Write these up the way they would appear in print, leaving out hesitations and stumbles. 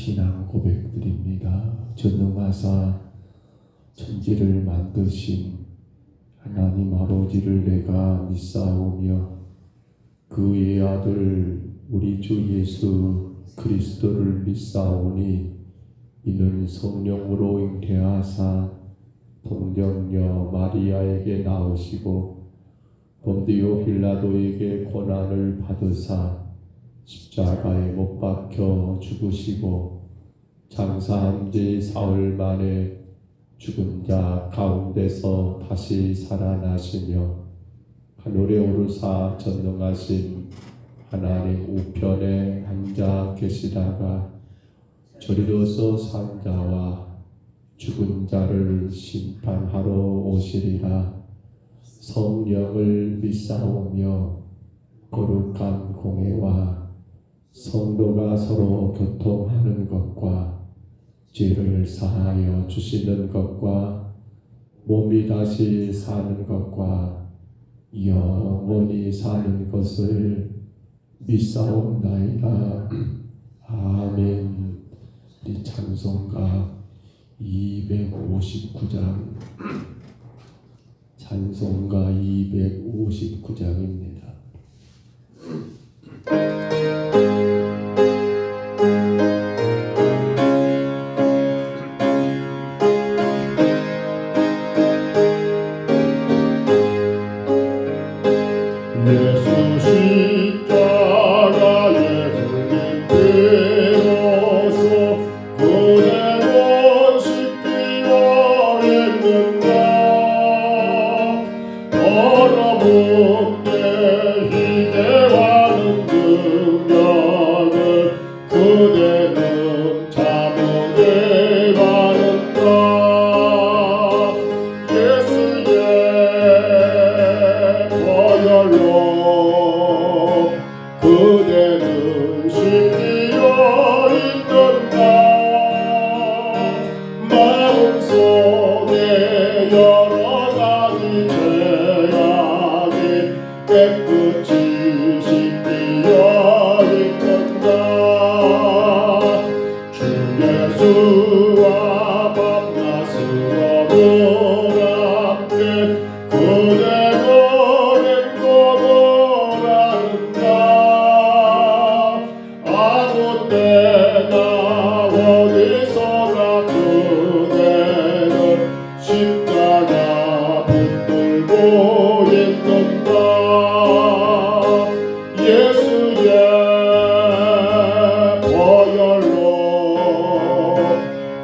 신앙 고백드립니다. 전능하사 천지를 만드신 하나님 아버지를 내가 믿사오며 그의 아들 우리 주 예수 그리스도를 믿사오니 이는 성령으로 잉태하사 동정녀 마리아에게 나오시고 본디오 빌라도에게 고난을 받으사 십자가에 못 박혀 죽으시고 장사한 지 사흘 만에 죽은 자 가운데서 다시 살아나시며 하늘에 오르사 전능하신 하나님 우편에 앉아 계시다가 저리로서 산 자와 죽은 자를 심판하러 오시리라. 성령을 믿사오며 거룩한 공회와 성도가 서로 교통하는 것과 죄를 사하여 주시는 것과 몸이 다시 사는 것과 영원히 사는 것을 믿사옵나이다. 아멘. 우리 찬송가 259장 찬송가 259장입니다. 예수 십자가에 걸린 피로써 그대 원식 피어했는가 얼어붙게 희대하는 능력을 그대는 참으게 하는가 예수의 보혈로 그대는 심기어 있는가 마음속에 여러 가지 죄악이 깨끗이 씻기어 있는가 주 예수와 밤낮 스러운 함께 그대로 아무 때나 어디서나 그대는 십자가 붙들고 있는가 예수의 보혈로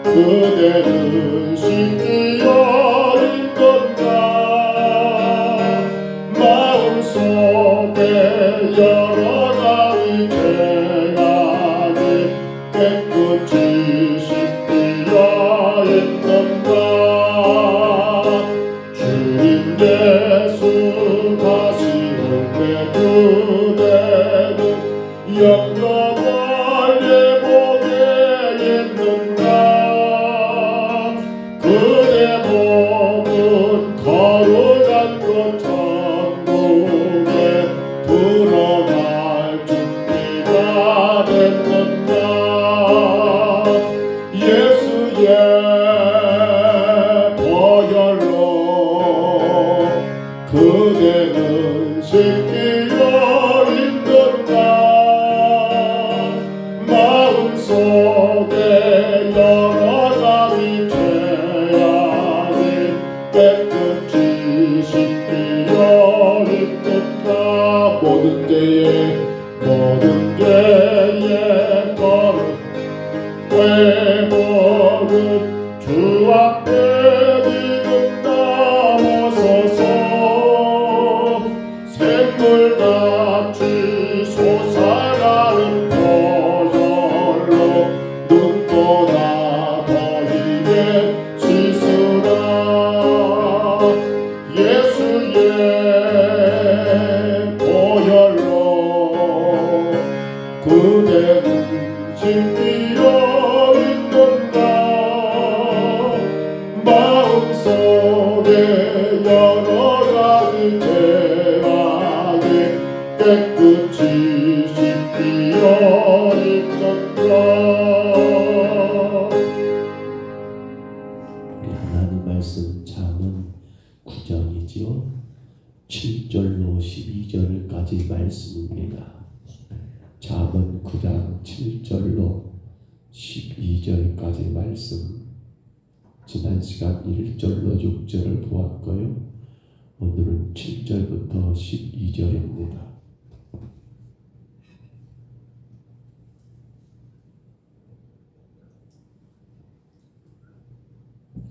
그대는 씻기어 있는가 마음속에 여러 가지 죄악이 깨끗이 씻기어 있는가 주님 예수 다시 올 때 그대는 영영원히 보게 있는가 그대 몸은 거룩한 것 천국에 들어갈 준비가 됐는가 예수의 보혈로 그대는 씻기어 있는가 마음속에 여러 가지 죄악이 깨끗이 씻기어 있는가 모든 때에 걸음 회복은 주 앞에 지금 나오소서 샘물같이 솟아나는 보혈로 눈보다 더 희게 씻으라 예수의 보혈로 그대는 씻기어 있는가 마음속에 여러 가지 죄악이 깨끗이 씻기어 있는가 7절로 12절까지 말씀, 지난 시간 1절로 6절을 보았고요. 오늘은 7절부터 12절입니다.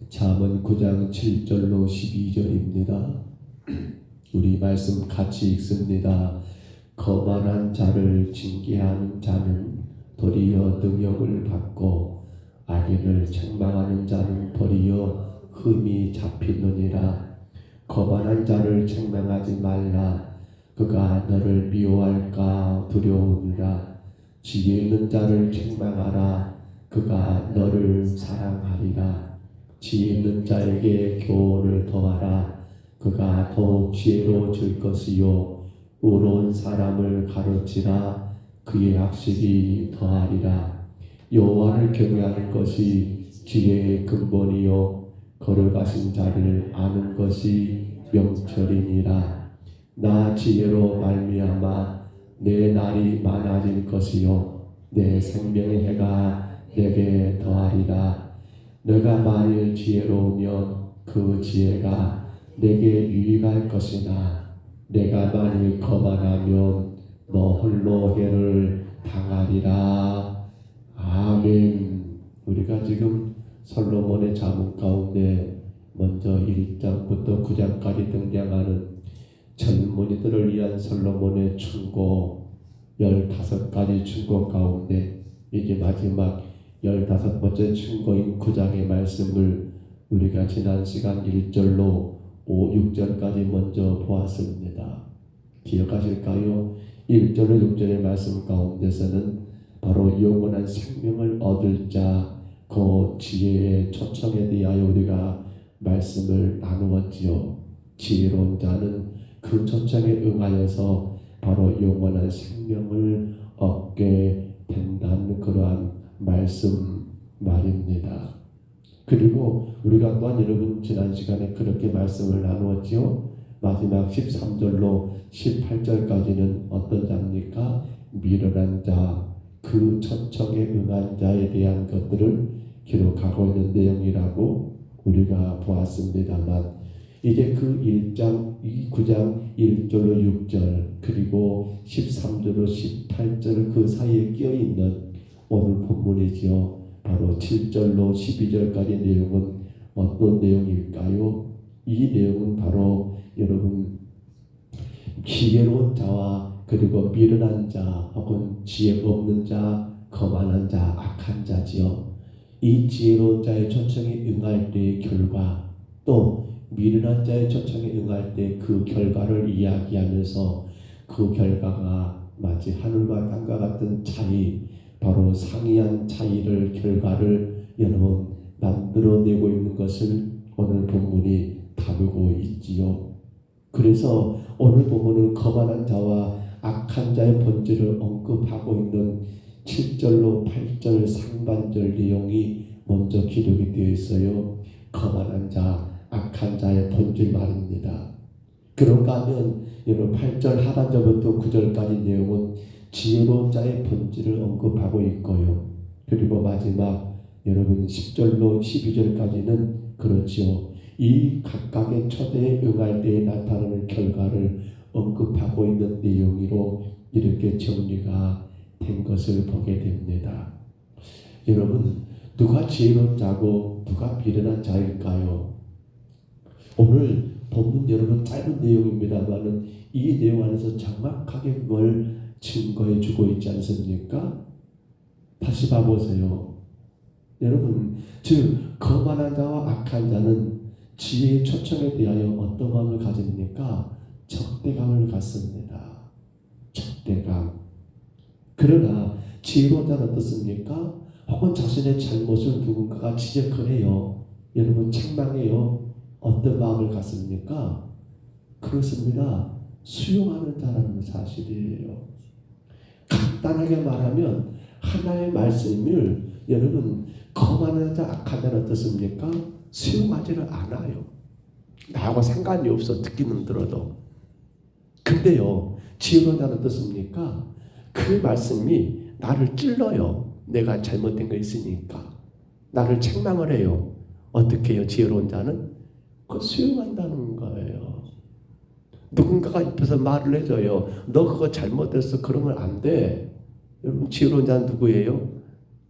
잠언 9장 7절로 12절입니다. 우리 말씀 같이 읽습니다. 거만한 자를 징계하는 자는 도리어 능욕을 받고 악인을 책망하는 자는 도리어 흠이 잡히느니라. 거만한 자를 책망하지 말라. 그가 너를 미워할까 두려우니라. 지혜 있는 자를 책망하라. 그가 너를 사랑하리라. 지혜 있는 자에게 교훈을 더하라. 그가 더욱 지혜로워질 것이요 의로운 사람을 가르치라. 그의 학식이 더하리라. 여호와를 경외하는 것이 지혜의 근본이요 거룩하신 자를 아는 것이 명철이니라. 나 지혜로 말미암아 내 날이 많아질 것이요 내 생명의 해가 내게 더하리라. 내가 만일 지혜로우면 그 지혜가 내게 유익할 것이나 내가 만일 거만하면 너 홀로 해를 당하리라. 아멘. 우리가 지금 솔로몬의 잠언 가운데 먼저 1장부터 9장까지 등장하는 젊은이들을 위한 솔로몬의 충고 15가지 충고 가운데 이제 마지막 15번째 충고인 9장의 말씀을 우리가 지난 시간 1절로 6절까지 먼저 보았습니다. 기억하실까요? 1절로 6절의 말씀 가운데서는 바로 영원한 생명을 얻을 자, 그 지혜의 초청에 대하여 우리가 말씀을 나누었지요. 지혜로운 자는 그 초청에 응하여서 바로 영원한 생명을 얻게 된다는 그러한 말씀 말입니다. 그리고 우리가 또한 여러분 지난 시간에 그렇게 말씀을 나누었지요. 마지막 13절로 18절까지는 어떤 자입니까? 미련한 자, 그 초청에 응한 자에 대한 것들을 기록하고 있는 내용이라고 우리가 보았습니다만, 이제 그 1장, 9장 1절로 6절 그리고 13절로 18절 그 사이에 끼어있는 오늘 본문이지요. 바로 7절로 12절까지 내용은 어떤 내용일까요? 이 내용은 바로 여러분 지혜로운 자와 그리고 미련한 자 혹은 지혜 없는 자, 거만한 자, 악한 자지요. 이 지혜로운 자의 초청에 응할 때의 결과, 또 미련한 자의 초청에 응할 때 그 결과를 이야기하면서 그 결과가 마치 하늘과 땅과 같은 차이, 바로 상이한 차이를 결과를 여러분 만들어내고 있는 것을 오늘 본문이 다루고 있지요. 그래서 오늘 본문은 거만한 자와 악한 자의 본질을 언급하고 있는 7절로 8절 상반절 내용이 먼저 기록이 되어 있어요. 거만한 자, 악한 자의 본질 말입니다. 그런가 하면 여러분 8절 하반절부터 9절까지 내용은 지혜로운 자의 본질을 언급하고 있고요. 그리고 마지막 여러분 10절로 12절까지는 그렇지요. 이 각각의 초대에 응할 때에 나타나는 결과를 언급하고 있는 내용으로 이렇게 정리가 된 것을 보게 됩니다. 여러분, 누가 지혜로운 자고 누가 미련한 자일까요? 오늘 본문 여러분 짧은 내용입니다만은 이 내용 안에서 정확하게 그걸 증거해 주고 있지 않습니까? 다시 봐보세요. 여러분, 즉 거만한 자와 악한 자는 지혜의 초청에 대하여 어떤 마음을 가집니까? 적대감을 갖습니다. 적대감. 그러나 지혜로운 자는 어떻습니까? 혹은 자신의 잘못을 누군가가 지적을 해요. 여러분 책망해요. 어떤 마음을 갖습니까? 그렇습니다. 수용하는 자라는 사실이에요. 간단하게 말하면 하나의 말씀을 여러분 거만한 자, 악한 자는 어떻습니까? 수용하지를 않아요. 나하고 상관이 없어, 듣기는 들어도. 근데요, 지혜로운 자는 어떻습니까? 그 말씀이 나를 찔러요. 내가 잘못된 거 있으니까. 나를 책망을 해요. 어떻게 해요? 지혜로운 자는? 그거 수용한다는 거예요. 누군가가 옆에서 말을 해줘요. 너 그거 잘못했어. 그러면 안 돼. 여러분, 지혜로운 자는 누구예요?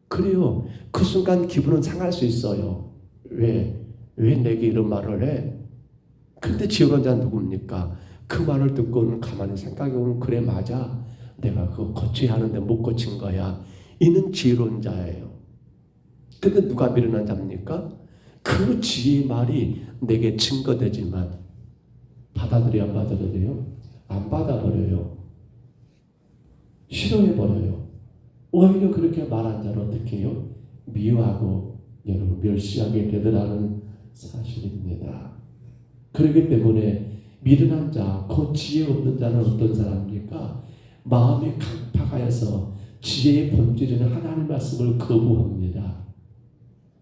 그래요. 그 순간 기분은 상할 수 있어요. 왜 내게 이런 말을 해? 근데 지혜로운 자는 누굽니까? 그 말을 듣고는 가만히 생각해보면 그래 맞아. 내가 그거 고쳐야 하는데 못 고친 거야. 이는 지혜로운 자예요. 근데 누가 미련한 자입니까? 그 지혜의 말이 내게 증거되지만 받아들여야 안 받아들여요? 안 받아버려요. 싫어해버려요. 오히려 그렇게 말한 자를 어떻게 해요? 미워하고 여러분 멸시하게 되더라는 사실입니다. 그렇기 때문에 미련한 자, 그 지혜 없는 자는 어떤 사람입니까? 마음이 강팍하여서 지혜의 본질인 하나님의 말씀을 거부합니다.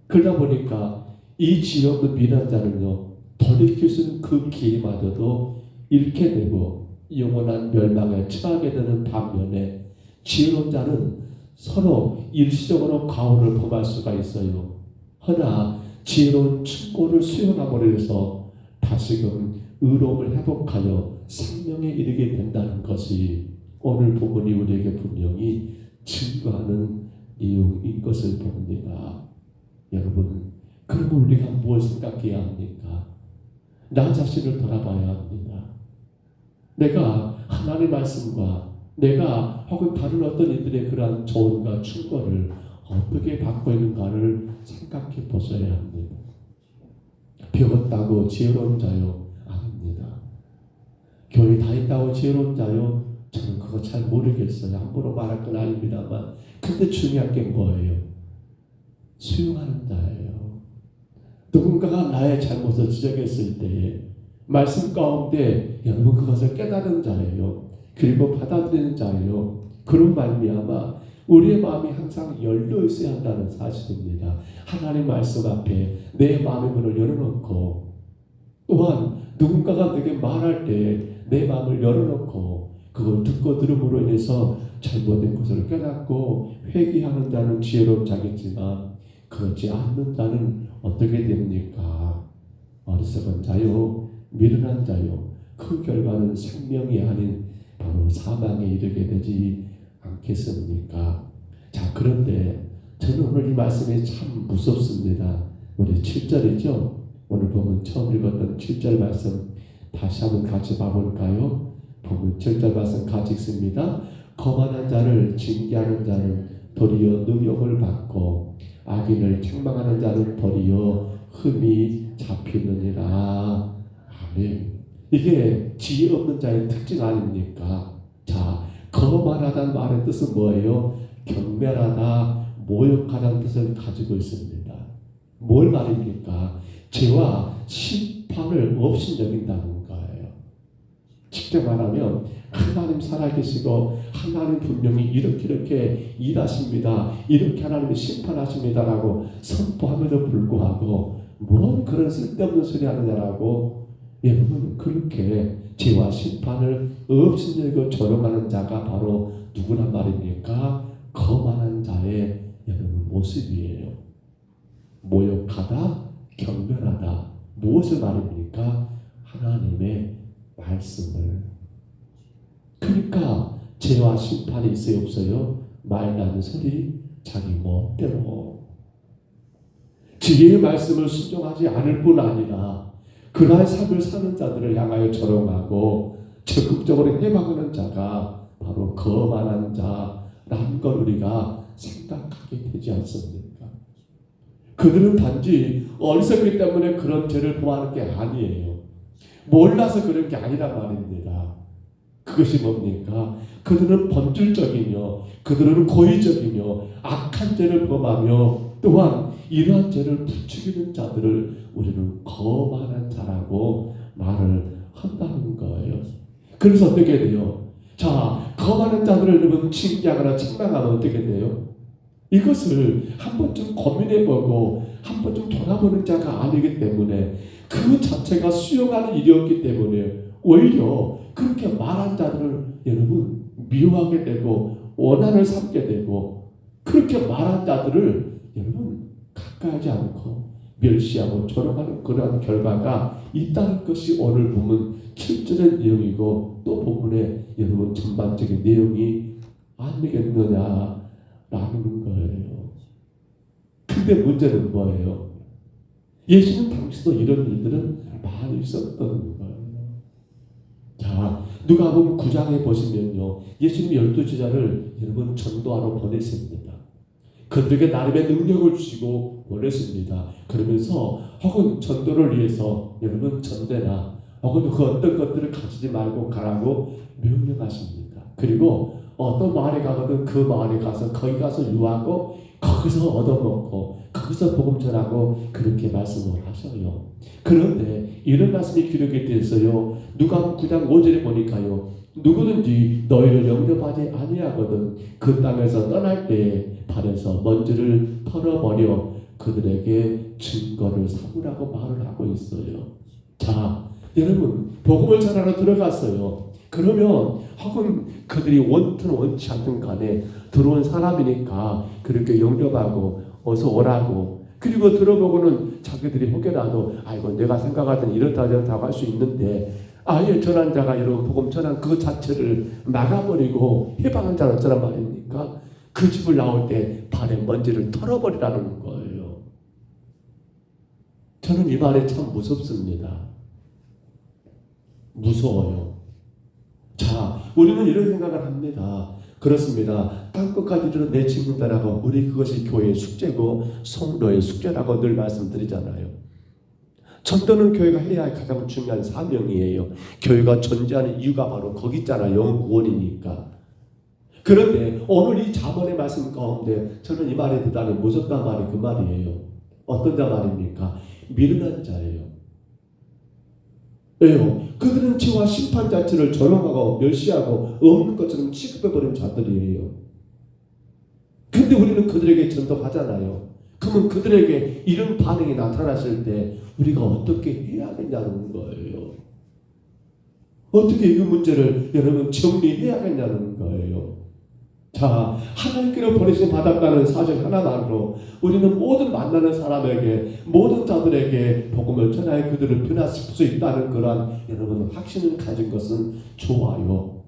그러다 보니까 이 지혜 없는 미련한 자는요, 돌이킬 수 있는 그 기회마저도 잃게 되고 영원한 멸망에 처하게 되는 반면에 지혜로운 자는 서로 일시적으로 과오를 범할 수가 있어요. 허나 지혜로운 충고를 수용함으로 해서 다시금 의로움을 회복하여 생명에 이르게 된다는 것이 오늘 본문이 우리에게 분명히 증거하는 내용인 것을 봅니다. 여러분, 그러면 우리가 뭘 생각해야 합니까? 나 자신을 돌아봐야 합니다. 내가 하나님의 말씀과 내가 혹은 다른 어떤 이들의 그러한 조언과 충고를 어떻게 받고 있는가를 생각해 보셔야 합니다. 배웠다고 지혜로운 자요? 아닙니다. 교회 다닌다고 지혜로운 자요? 저는 그거 잘 모르겠어요. 함부로 말할 건 아닙니다만, 근데 중요한 게 뭐예요? 수용하는 자예요. 누군가가 나의 잘못을 지적했을 때 말씀 가운데 여러분 그것을 깨달은 자예요. 그리고 받아들이는 자예요. 그런 말미암아 우리의 마음이 항상 열려 있어야 한다는 사실입니다. 하나님 말씀 앞에 내 마음의 문을 열어놓고, 또한 누군가가 내게 말할 때 내 마음을 열어놓고 그걸 듣고 들음으로 인해서 잘못된 것을 깨닫고 회개하는 자는 지혜로운 자겠지만, 그렇지 않는 자는 어떻게 됩니까? 어리석은 자요, 미련한 자요. 그 결과는 생명이 아닌 바로 사망에 이르게 되지 않겠습니까? 자, 그런데 저는 오늘 이 말씀이 참 무섭습니다. 우리 7절이죠? 오늘 보면 처음 읽었던 7절 말씀 다시 한번 같이 봐볼까요? 보면 7절 말씀 같이 읽습니다. 거만한 자를 징계하는 자는 도리어 능욕을 받고 악인을 책망하는 자는 도리어 흠이 잡히느니라. 아멘. 이게 지혜 없는 자의 특징 아닙니까? 자, 거만하다는 말의 뜻은 뭐예요? 경멸하다, 모욕하다는 뜻을 가지고 있습니다. 뭘 말입니까? 죄와 심판을 없이 여긴다는 거예요. 직접 말하면 하나님 살아계시고 하나님 분명히 이렇게 일하십니다. 이렇게 하나님이 심판하십니다라고 선포함에도 불구하고 뭔 그런 쓸데없는 소리 하느냐라고, 여러분 그렇게 죄와 심판을 없이 여기고 조롱하는 자가 바로 누구란 말입니까? 거만한 자의 여러분 모습이에요. 모욕하다, 경멸하다. 무엇을 말입니까? 하나님의 말씀을. 그러니까 죄와 심판이 있어요, 없어요? 말 나는 소리, 자기 멋대로. 지혜의 말씀을 순종하지 않을 뿐 아니라 그러한 삶을 사는 자들을 향하여 조롱하고 적극적으로 해방하는 자가 바로 거만한 자라는 걸 우리가 생각하게 되지 않습니까? 그들은 단지 어리석기 때문에 그런 죄를 범하는 게 아니에요. 몰라서 그런 게 아니란 말입니다. 그것이 뭡니까? 그들은 본질적이며 그들은 고의적이며 악한 죄를 범하며 또한 이러한 죄를 부추기는 자들을 우리는 거만한 자라고 말을 한다는 거예요. 그래서 어떻게 돼요? 자, 거만한 자들을 여러분 징계하거나 책망하면 어떻게 돼요? 이것을 한 번쯤 고민해보고 한 번쯤 돌아보는 자가 아니기 때문에, 그 자체가 수용하는 일이었기 때문에 오히려 그렇게 말한 자들을 여러분 미워하게 되고 원한을 삼게 되고 그렇게 말한 자들을 여러분 가까이하지 않고 멸시하고 조롱하는 그러한 결과가 있다는 것이 오늘 본문 7절의 내용이고 또 본문의 여러분 전반적인 내용이 아니겠느냐라는 거예요. 근데 문제는 뭐예요? 예수님 당시도 이런 일들은 많이 있었던 거예요. 자, 누가복음 9장에 보시면요, 예수님 12제자를 여러분 전도하러 보내십니다. 그들에게 나름의 능력을 주시고 보냈습니다. 그러면서 혹은 전도를 위해서 여러분 전대나 혹은 그 어떤 것들을 가지지 말고 가라고 명령하십니다. 그리고 어떤 마을에 가거든 그 마을에 가서 거기 가서 유하고 거기서 얻어먹고 거기서 복음 전하고 그렇게 말씀을 하셔요. 그런데 이런 말씀이 기록이 되어서요, 누가복음 9장 5절에 보니까요, 누구든지 너희를 영접하지 아니하거든 그 땅에서 떠날 때에 발에서 먼지를 털어버려 그들에게 증거를 삼으라고 말을 하고 있어요. 자, 여러분 복음을 전하러 들어갔어요. 그러면 혹은 그들이 원든 원치 않든 간에 들어온 사람이니까 그렇게 영접하고 어서 오라고, 그리고 들어보고는 자기들이 혹여라도 아이고 내가 생각하던 이렇다 저렇다고 할 수 있는데 아예 전한 자가 여러분 복음 전한 그 자체를 막아버리고 해방한 자는 어쩌란 말입니까? 그 집을 나올 때 발에 먼지를 털어버리라는 거예요. 저는 이 말이 참 무섭습니다. 무서워요. 자, 우리는 이런 생각을 합니다. 그렇습니다. 땅끝까지 들은 내 친구들하고 우리 그것이 교회의 숙제고 성도의 숙제라고 늘 말씀드리잖아요. 전도는 교회가 해야 할 가장 중요한 사명이에요. 교회가 존재하는 이유가 바로 거기 있잖아요. 영구원이니까. 그런데 오늘 이 잠언의 말씀 가운데 저는 이 말이 대단히 무섭단 말이 그 말이에요. 어떤 자 말입니까? 미련한 자예요. 왜요? 그들은 죄와 심판 자체를 조롱하고 멸시하고 없는 것처럼 취급해버린 자들이에요. 근데 우리는 그들에게 전도하잖아요. 그러면 그들에게 이런 반응이 나타났을 때 우리가 어떻게 해야 하겠냐는 거예요. 어떻게 이 문제를 여러분 정리해야겠냐는 거예요. 자, 하나님께로 버리심 받았다는 사실 하나만으로 우리는 모든 만나는 사람에게 모든 자들에게 복음을 전하여 그들을 변화시킬 수 있다는 그런 여러분 확신을 가진 것은 좋아요.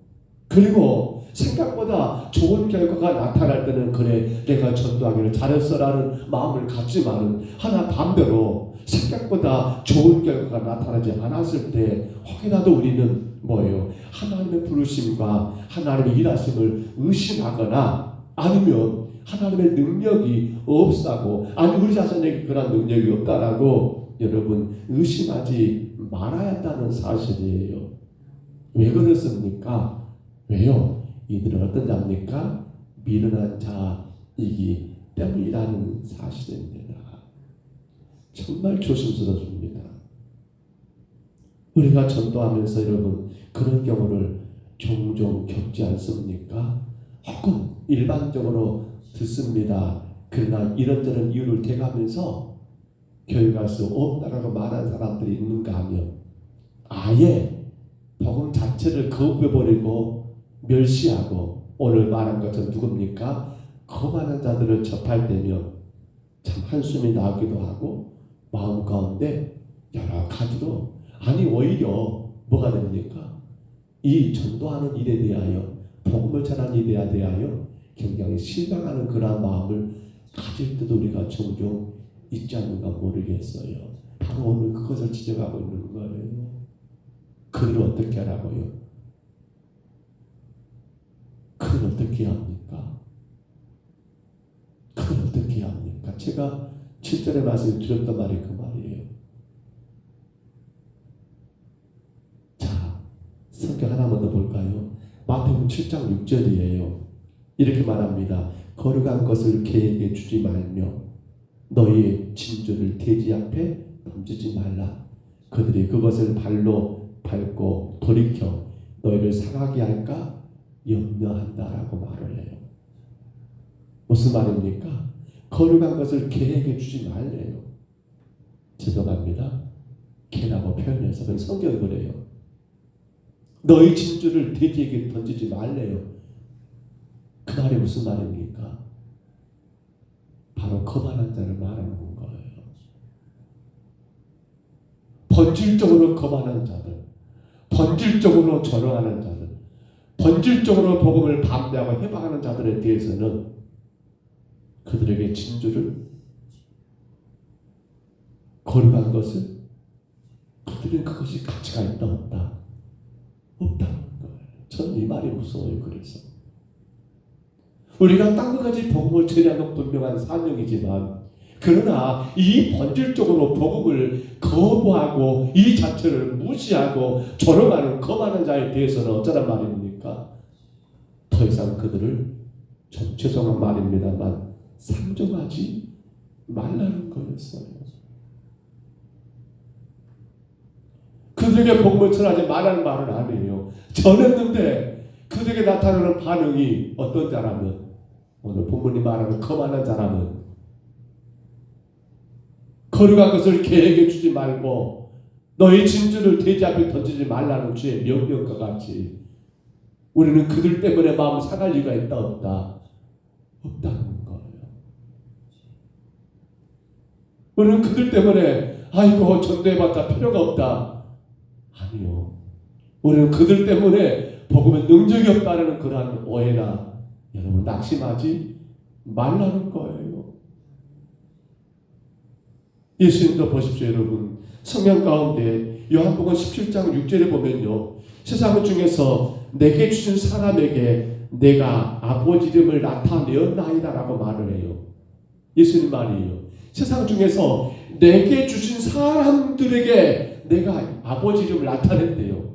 그리고 생각보다 좋은 결과가 나타날 때는 그래 내가 전도하기를 잘했어라는 마음을 갖지만은 하나 반대로 생각보다 좋은 결과가 나타나지 않았을 때 혹여라도 우리는 뭐예요? 하나님의 부르심과 하나님의 일하심을 의심하거나 아니면 하나님의 능력이 없다고 아니 우리 자신에게 그런 능력이 없다라고 여러분 의심하지 말아야 한다는 사실이에요. 왜 그렇습니까? 왜요? 이들은 어떤 자입니까? 미련한 자이기 때문이라는 사실입니다. 정말 조심스럽습니다. 우리가 전도하면서 여러분 그런 경우를 종종 겪지 않습니까? 혹은 일반적으로 듣습니다. 그러나 이런저런 이유를 대가면서 교회 갈 수 없다라고 말하는 사람들이 있는가 하면 아예 복음 자체를 거부해버리고 멸시하고 오늘 말한 것은 누굽니까? 거만한 자들을 접할 때면 참 한숨이 나기도 하고 마음 가운데 여러 가지로 아니 오히려 뭐가 됩니까? 이 전도하는 일에 대하여 복음을 전하는 일에 대하여 굉장히 실망하는 그런 마음을 가질 때도 우리가 종종 있지 않는가 모르겠어요. 바로 오늘 그것을 지적하고 있는 거예요. 그를 어떻게 하라고요? 그걸 어떻게 해야 합니까? 그걸 어떻게 해야 합니까? 제가 7절의 말씀을 드렸던 말이 그 말이에요. 자, 성경 하나만 더 볼까요? 마태복음 7장 6절이에요. 이렇게 말합니다. 거룩한 것을 개에게 주지 말며 너희의 진주를 돼지 앞에 던지지 말라. 그들이 그것을 발로 밟고 돌이켜 너희를 상하게 할까 염려한다라고 말을 해요. 무슨 말입니까? 거룩한 것을 개에게 주지 말래요. 죄송합니다. 개라고 표현해서 성경이 그래요. 너희 진주를 돼지에게 던지지 말래요. 그 그 말이 무슨 말입니까? 바로 거만한 자를 말하는 거예요. 본질적으로 거만한 자들, 본질적으로 절망하는 자들, 본질적으로 복음을 반대하고 해방하는 자들에 대해서는 그들에게 진주를 거룩한 것을 그들은 그것이 가치가 있다 없다? 없다는 거예요. 저는 이 말이 무서워요. 그래서 우리가 땅 끝까지 복음을 전하는 분명한 사명이지만 그러나 이 본질적으로 복음을 거부하고 이 자체를 무시하고 조롱하는 거만한 자에 대해서는 어쩌란 말입니까? 더 이상 그들을 좀 죄송한 말입니다만 상종하지 말라는 거였어요. 그들에게 복음을 전하지 말라는 말은 아니에요. 전했는데 그들에게 나타나는 반응이 어떤 자라면 오늘 본문이 말하는 거만한 자라면 거룩한 것을 계획해 주지 말고 너의 진주를 돼지 앞에 던지지 말라는 주의 명령과 같이 우리는 그들 때문에 마음 상할 리가 있다 없다? 없다는 거예요. 우리는 그들 때문에 아이고 전도해봤자 필요가 없다. 아니요. 우리는 그들 때문에 복음에 능력이 없다는 그러한 오해나 여러분 낙심하지 말라는 거예요. 예수님도 보십시오. 여러분 성경 가운데 요한복음 17장 6절에 보면요. 세상 중에서 내게 주신 사람에게 내가 아버지 이름을 나타내었나이다 라고 말을 해요. 예수님 말이에요. 세상 중에서 내게 주신 사람들에게 내가 아버지 이름을 나타냈대요.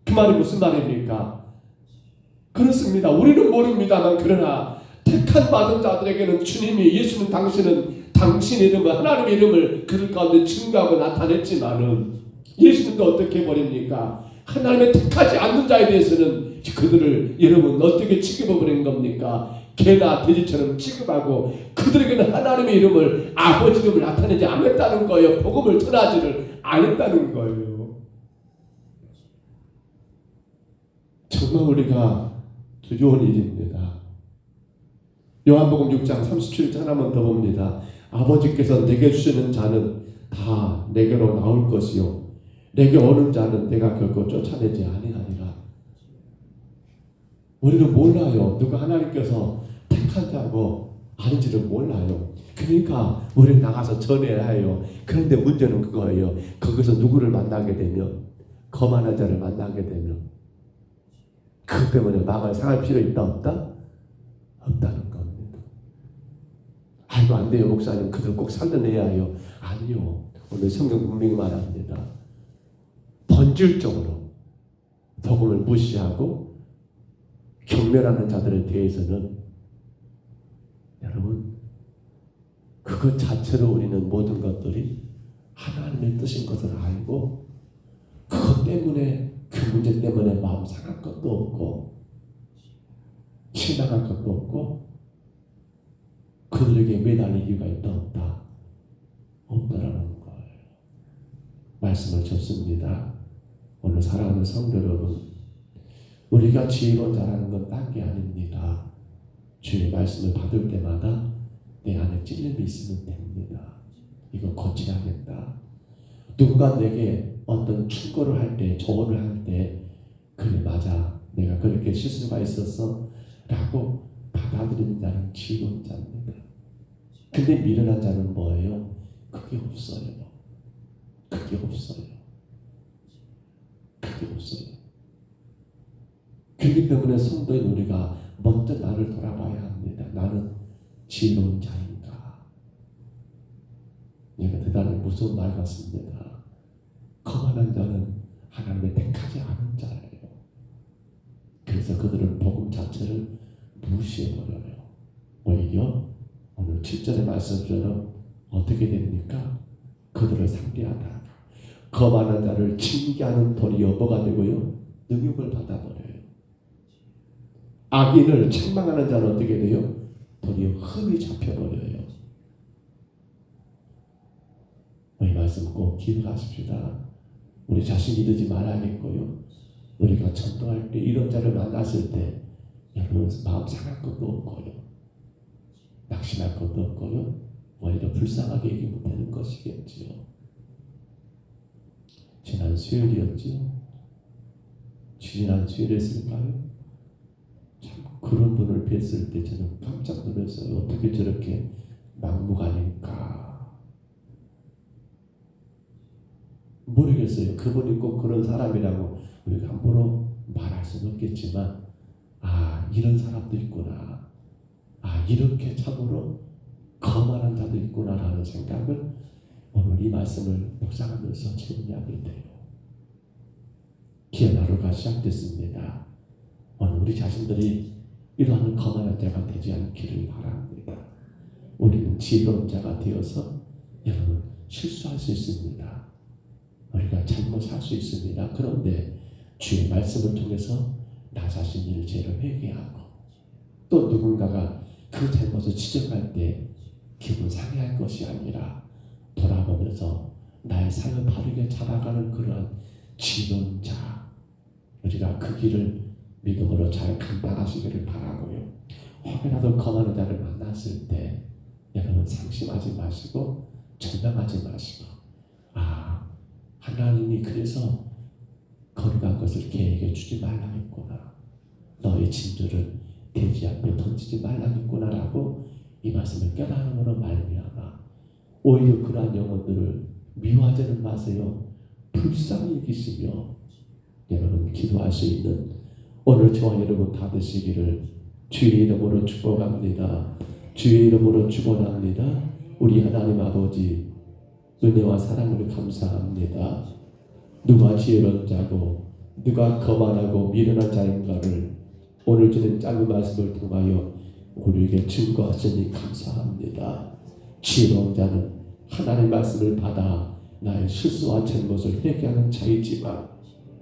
그 말이 무슨 말입니까? 그렇습니다. 우리는 모릅니다만 그러나 택한 받은 자들에게는 주님이 예수는 당신 이름을 하나님의 이름을 그들 가운데 증거하고 나타냈지만은 예수님도 어떻게 해버립니까? 하나님의 택하지 않는 자에 대해서는 그들을 여러분 어떻게 취급해버린 겁니까? 개나 돼지처럼 취급하고 그들에게는 하나님의 이름을 아버지 이름을 나타내지 않았다는 거예요. 복음을 전하지를 않았다는 거예요. 정말 우리가 두려운 일입니다. 요한복음 6장 37절 하나만 더 봅니다. 아버지께서 내게 주시는 자는 다 내게로 나올 것이요 내게 오는 자는 내가 결코 쫓아내지 아니하리라. 우리는 몰라요. 누가 하나님께서 택한 자고 아닌지를 몰라요. 그러니까 우리는 나가서 전해야 해요. 그런데 문제는 그거예요. 거기서 누구를 만나게 되면 거만한 자를 만나게 되면 그 때문에 마음을 상할 필요 있다 없다? 없다는 겁니다. 아이고 안 돼요 목사님 그들 꼭 살려내야 해요. 아니요. 오늘 성경 분명히 말합니다. 본질적으로 복음을 무시하고 경멸하는 자들에 대해서는 여러분 그것 자체로 우리는 모든 것들이 하나님의 뜻인 것을 알고 그것 때문에 그 문제 때문에 마음 상할 것도 없고 실망할 것도 없고 그들에게 매달릴 이유가 있다 없다? 없다라는 거예요. 말씀을 접습니다. 오늘 사랑하는 성도 여러분 우리가 지혜로운 자라는 건 딴 게 아닙니다. 주의 말씀을 받을 때마다 내 안에 찔림이 있으면 됩니다. 이거 고쳐야겠다. 누군가 내게 어떤 충고를 할 때 조언을 할 때 그래 맞아 내가 그렇게 실수가 있었어 라고 받아들이는 자는 지혜로운 자입니다. 근데 미련한 자는 뭐예요? 그게 없어요. 그게 없어요. 그게 없어요. 그렇기 때문에 성도인 우리가 먼저 나를 돌아봐야 합니다. 나는 지혜로운 자인가? 이거 대단히 무서운 말 같습니다. 거만한 자는 하나님의 택하지 않은 자예요. 그래서 그들은 복음 자체를 무시해버려요. 오히려 오늘 7절의 말씀처럼 어떻게 됩니까? 그들을 상대하다. 거만한 자를 징계하는 도리어 뭐가 되고요? 능욕을 받아버려요. 악인을 책망하는 자는 어떻게 돼요? 도리어 흠이 잡혀버려요. 이 말씀 꼭 기억하십시다. 우리 자신 잃지 말아야겠고요. 우리가 전도할 때 이런 자를 만났을 때 여러분 마음 상할 것도 없고요, 낙심할 것도 없고요, 오히려 불쌍하게 얘기하면 되는 것이겠지요. 지난 수요일이었지요. 지난 수요일이었을까요? 참 그런 분을 뵀을 때 저는 깜짝 놀랐어요. 어떻게 저렇게 막무가내일까 모르겠어요. 그분이 꼭 그런 사람이라고 우리가 함부로 말할 수는 없겠지만, 이런 사람도 있구나, 이렇게 참으로 거만한 자도 있구나라는 생각을 오늘 이 말씀을 묵상하면서 정리하게 돼요. 귀한 하루가 시작됐습니다. 오늘 우리 자신들이 이러한 거만한 자가 되지 않기를 바랍니다. 우리는 지혜로운 자가 되어서 여러분 실수할 수 있습니다. 우리가 잘못할 수 있습니다. 그런데 주의 말씀을 통해서 나 자신을 죄를 회개하고, 또 누군가가 그 잘못을 지적할 때 기분 상해할 것이 아니라 돌아보면서 나의 삶을 바르게 잡아가는 그러한 지혜로운 자, 우리가 그 길을 믿음으로 잘 감당하시기를 바라고요. 혹여라도 거만한 자를 만났을 때 여러분 상심하지 마시고 절망하지 마시고, 하나님이 그래서 거룩한 것을 걔에게 주지 말라 했구나, 너의 진주를 돼지 앞에 던지지 말라 했구나 라고 이 말씀을 깨달음으로 말미암아 오히려 그러한 영혼들을 미워하지는 마세요. 불쌍히 여기시며 여러분 기도할 수 있는 오늘 저와 여러분 다 되시기를 주의 이름으로 축복합니다. 주의 이름으로 축원합니다. 우리 하나님 아버지 은혜와 사랑을 감사합니다. 누가 지혜로운 자고 누가 거만하고 미련한 자인가를 오늘 주는 짧은 말씀을 통하여 우리에게 증거하시니 감사합니다. 지혜로운 자는 하나님의 말씀을 받아 나의 실수와 잘못을 회개하는 자이지만,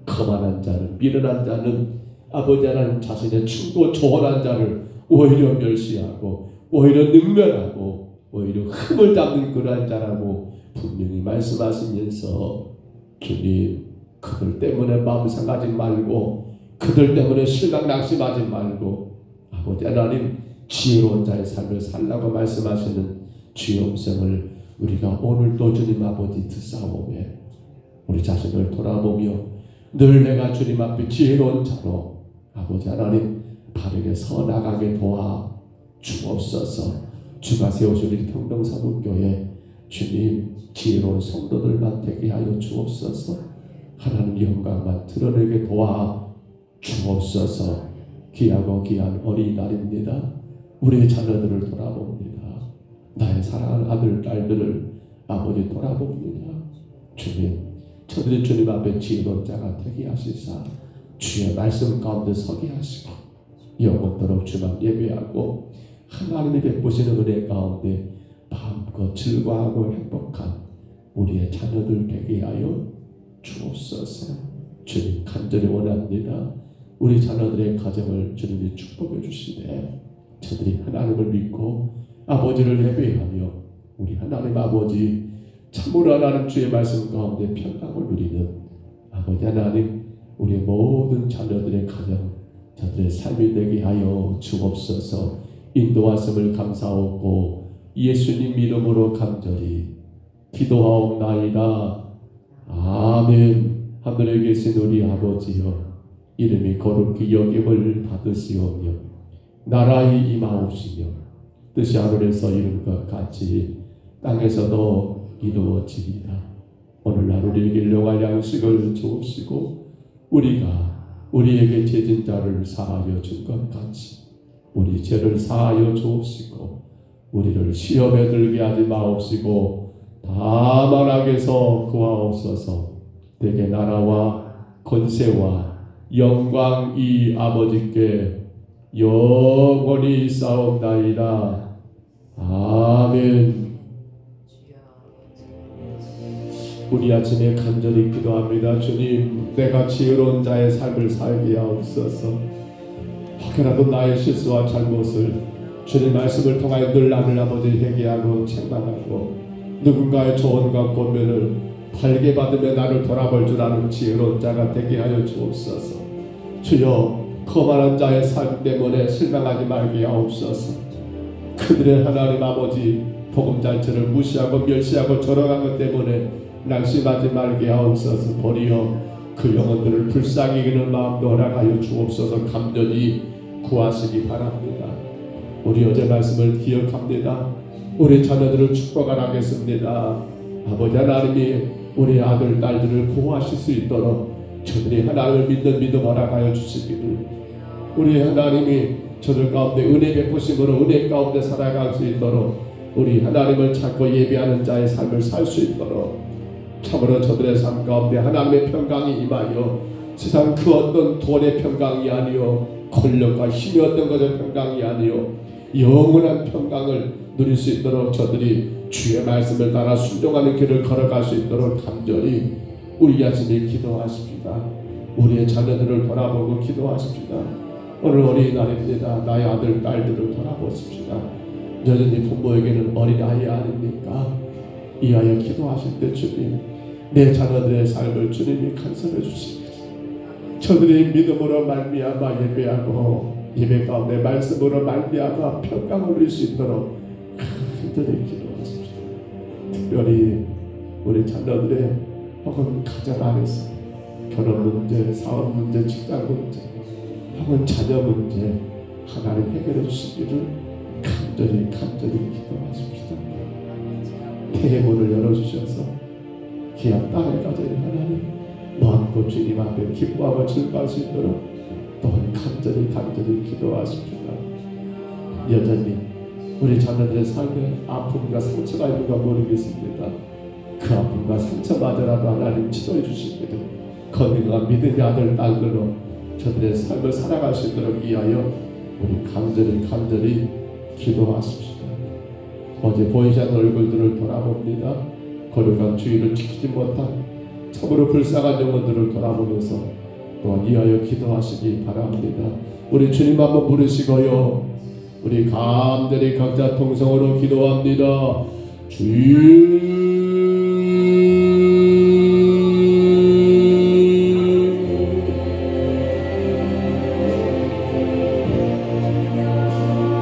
거만한 자는, 미련한 자는 아버지 하나님 자신의 충고 조언한 자를 오히려 멸시하고 오히려 능멸하고 오히려 흠을 잡는 그러한 자라고 분명히 말씀하시면서, 주님 그들 때문에 마음 상하지 말고 그들 때문에 실망 낙심하지 말고 아버지 하나님 지혜로운 자의 삶을 살라고 말씀하시는 주의 음성을 우리가 오늘도 주님 아버지 듣사오매 우리 자신을 돌아보며 늘 내가 주님 앞에 지혜로운 자로 아버지 하나님 바르게 서나가게 도와 주옵소서. 주가 세우신 우리 평동사복교회 주님 지혜로운 성도들만 되게 하여 주옵소서. 하나님 영광만 드러내게 도와 주옵소서. 귀하고 귀한 어린이날입니다. 우리의 자녀들을 돌아봅니다. 나의 사랑하는 아들 딸들을 아버지 돌아봅니다. 주님 저들이 주님 앞에 지혜로운 자가 되게 하시사 주의 말씀 가운데 서게 하시고 영원토록 주만 예배하고 하나님이 베푸시는 은혜 가운데 마음껏 즐거워하고 행복한 우리의 자녀들 되게 하여 주옵소서. 주님 간절히 원합니다. 우리 자녀들의 가정을 주님이 축복해 주시되 저들이 하나님을 믿고 아버지를 예배하며 우리 하나님 아버지 참으로 하나님 주의 말씀 가운데 평강을 누리는 아버지 하나님 우리의 모든 자녀들의 가정 저들의 삶이 되게 하여 주옵소서. 인도하심을 감사하고 예수님 이름으로 간절히 기도하옵나이다. 아멘. 하늘에 계신 우리 아버지여 이름이 거룩히 여김을 받으시오며 나라의 임하옵시며 뜻이 하늘에서 이룬 것 같이 땅에서도 이루어지리라. 오늘날 우리에게 일용할 양식을 주옵시고 우리가 우리에게 죄진 자를 사하여 준 것 같이 우리 죄를 사하여 주옵시고 우리를 시험에 들게 하지 마옵시고 다만 악에서 구하옵소서. 내게 나라와 권세와 영광이 아버지께 영원히 있사옵나이다. 아멘. 우리 아침에 간절히 기도합니다. 주님 내가 지혜로운 자의 삶을 살게 하옵소서. 혹여라도 나의 실수와 잘못을 주님 말씀을 통하여 늘 나를 아버지 회개하고 책망하고 누군가의 조언과 권면을 달게 받으며 나를 돌아볼 줄 아는 지혜로운 자가 되게 하여 주옵소서. 주여 거만한 자의 삶 때문에 실망하지 말게 하옵소서. 그들의 하나님 아버지 복음잔치를 무시하고 멸시하고 절망한 것 때문에 낙심하지 말게 하옵소서. 도리어 그 영혼들을 불쌍히 여기는 마음도 허락하여 주옵소서. 간절히 구하시기 바랍니다. 우리 어제 말씀을 기억합니다. 우리 자녀들을 축복하겠습니다. 아버지 하나님이 우리 아들 딸들을 보호하실 수 있도록 저들이 하나님을 믿는 믿음 허락하여 주시기를, 우리 하나님이 저들 가운데 은혜 베푸심으로 은혜 가운데 살아갈 수 있도록 우리 하나님을 찾고 예배하는 자의 삶을 살 수 있도록 참으로 저들의 삶 가운데 하나님의 평강이 임하여 세상 그 어떤 돈의 평강이 아니요 권력과 힘이 어떤 것의 평강이 아니요 영원한 평강을 누릴 수 있도록 저들이 주의 말씀을 따라 순종하는 길을 걸어갈 수 있도록 간절히 우리 자신이 기도하십니다. 우리의 자녀들을 돌아보고 기도하십니다. 오늘 어린이날입니다. 나의 아들 딸들을 돌아보십시다. 여전히 부모에게는 어린아이 아닙니까? 이하여 기도하실 때 주님, 내 자녀들의 삶을 주님이 간섭해 주십니다. 저들이 믿음으로 말미암아 예배하고 예배 가운데 말씀으로 말미암아 평강을 누릴 수 있도록 간절히 기도하십시다. 특별히 우리 자녀들의 혹은 가정 안에서 결혼 문제, 사업 문제, 직장 문제, 혹은 자녀 문제 하나님 해결해 주시기를 간절히 기도하십시다. 태의 문을 열어주셔서 귀한 딸의 가정이 하나님 마음껏 주님 앞에 기뻐하고 즐거워할 수 있도록 또한 간절히 기도하십시다. 여전히 우리 자녀들의 삶에 아픔과 상처가 있는가 모르겠습니다. 그 아픔과 상처마저라도 하나님 지도해 주시기를 건강한 믿음의 아들 딸들로 저들의 삶을 살아갈 수 있도록 위하여 우리 간절히 기도하십시다. 어제 보이지 않는 얼굴들을 돌아봅니다. 거룩한 주의를 지키지 못한 참으로 불쌍한 영혼들을 돌아보면서 또한 이하여 기도하시기 바랍니다. 우리 주님 한번 부르시고요, 우리 간절히 각자 통성으로 기도합니다. 주님